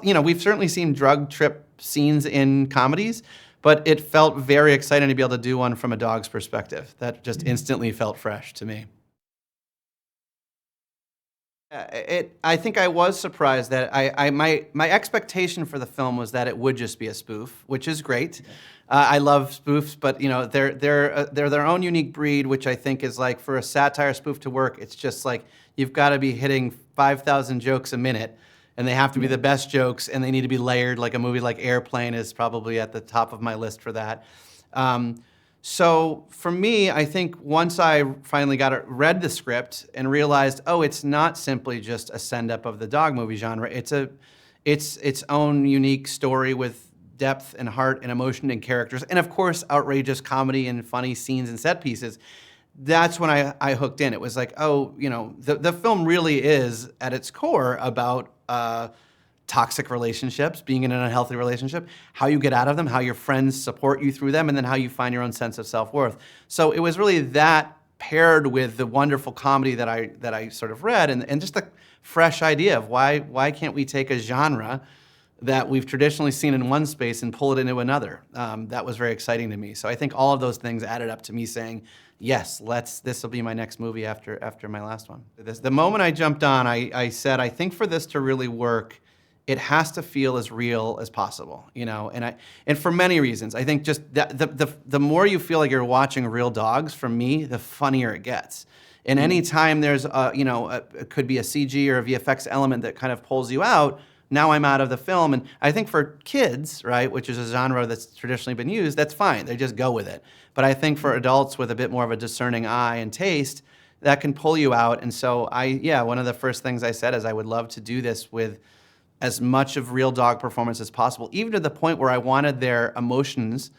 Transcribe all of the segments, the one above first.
We've certainly seen drug trip scenes in comedies, but it felt very exciting to be able to do one from a dog's perspective. That just instantly felt fresh to me. I think I was surprised that my expectation for the film was that it would just be a spoof, which is great. I love spoofs, but they're their own unique breed, which I think is like for a satire spoof to work. It's just like you've got to be hitting 5,000 jokes a minute, and they have to be the best jokes, and they need to be layered. Like a movie like Airplane is probably at the top of my list for that. Um, so for me, I think once I finally read the script and realized, oh, it's not simply just a send up of the dog movie genre. It's its own unique story with depth and heart and emotion and characters, and of course, outrageous comedy and funny scenes and set pieces. That's when I hooked in. It was like, oh, the film really is at its core about toxic relationships, being in an unhealthy relationship, how you get out of them, how your friends support you through them, and then how you find your own sense of self-worth. So it was really that paired with the wonderful comedy that I sort of read, and just the fresh idea of why can't we take a genre that we've traditionally seen in one space and pull it into another. That was very exciting to me. So I think all of those things added up to me saying, yes, this will be my next movie after my last one. The moment I jumped on, I said, I think for this to really work, it has to feel as real as possible, and for many reasons. I think just the more you feel like you're watching real dogs, for me, the funnier it gets. And any time there's it could be a CG or a VFX element that kind of pulls you out, now I'm out of the film. And I think for kids, right, which is a genre that's traditionally been used, that's fine. They just go with it. But I think for adults with a bit more of a discerning eye and taste, that can pull you out. And so one of the first things I said is I would love to do this with as much of real dog performance as possible, even to the point where I wanted their emotions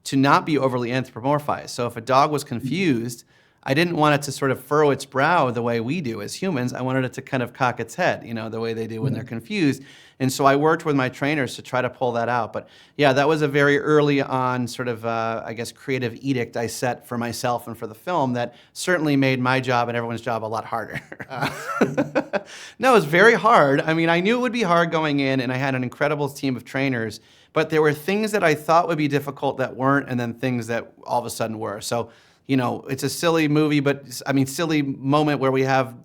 to not be overly anthropomorphized. So if a dog was confused, I didn't want it to sort of furrow its brow the way we do as humans. I wanted it to kind of cock its head, the way they do when they're confused. And so I worked with my trainers to try to pull that out. But yeah, that was a very early on sort of, creative edict I set for myself and for the film that certainly made my job and everyone's job a lot harder. No, it was very hard. I mean, I knew it would be hard going in, and I had an incredible team of trainers, but there were things that I thought would be difficult that weren't, and then things that all of a sudden were. So, it's a silly movie, but silly moment where we have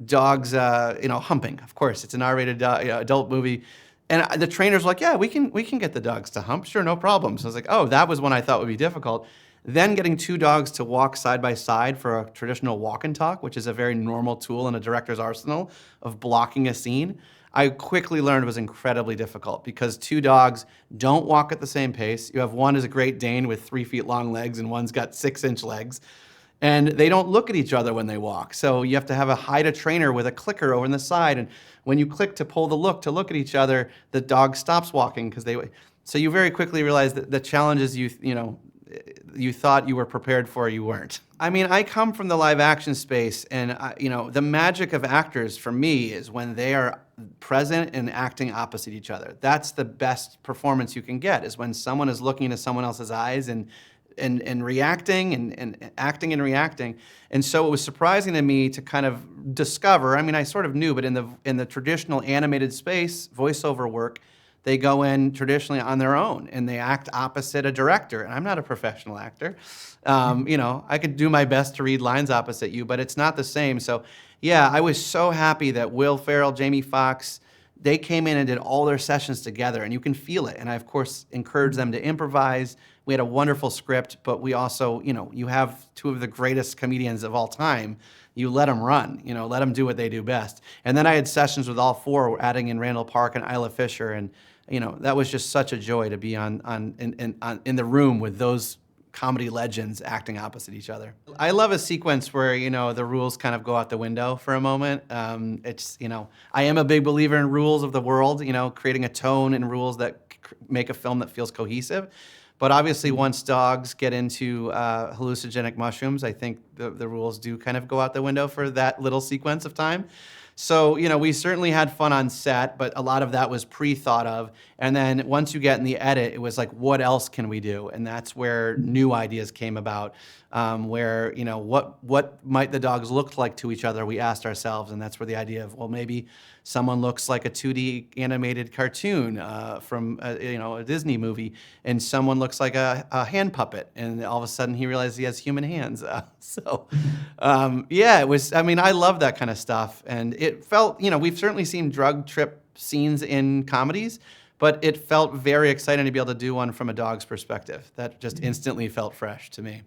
dogs, humping. Of course, it's an R-rated adult movie, and the trainers were like, "Yeah, we can get the dogs to hump, sure, no problem." So I was like, "Oh, that was one I thought would be difficult." Then getting two dogs to walk side by side for a traditional walk and talk, which is a very normal tool in a director's arsenal of blocking a scene, I quickly learned was incredibly difficult because two dogs don't walk at the same pace. You have one is a Great Dane with 3 feet long legs and one's got 6-inch legs. And they don't look at each other when they walk. So you have to hide a trainer with a clicker over on the side. And when you click to pull the look to look at each other, the dog stops walking so you very quickly realize that the challenges you thought you were prepared for, you weren't. I mean, I come from the live action space, and the magic of actors for me is when they are present and acting opposite each other. That's the best performance you can get, is when someone is looking into someone else's eyes and reacting and acting and reacting. And so it was surprising to me to kind of discover, I mean, I sort of knew, but in the traditional animated space, voiceover work, they go in traditionally on their own and they act opposite a director. And I'm not a professional actor. I could do my best to read lines opposite you, but it's not the same. So yeah, I was so happy that Will Ferrell, Jamie Foxx, they came in and did all their sessions together, and you can feel it. And I, of course, encouraged them to improvise. We had a wonderful script, but we also, you have two of the greatest comedians of all time. You let them run, let them do what they do best. And then I had sessions with all four, adding in Randall Park and Isla Fisher, and that was just such a joy to be in the room with those comedy legends acting opposite each other. I love a sequence where, the rules kind of go out the window for a moment. I am a big believer in rules of the world, creating a tone and rules that make a film that feels cohesive. But obviously, once dogs get into hallucinogenic mushrooms, I think the rules do kind of go out the window for that little sequence of time. So, we certainly had fun on set, but a lot of that was pre-thought of. And then once you get in the edit, it was like, what else can we do? And that's where new ideas came about. where what might the dogs look like to each other? We asked ourselves, and that's where the idea of, well, maybe someone looks like a 2D animated cartoon from a Disney movie, and someone looks like a hand puppet, and all of a sudden he realizes he has human hands. Yeah, it was. I mean, I love that kind of stuff, and it felt, we've certainly seen drug trip scenes in comedies, but it felt very exciting to be able to do one from a dog's perspective. That just instantly felt fresh to me.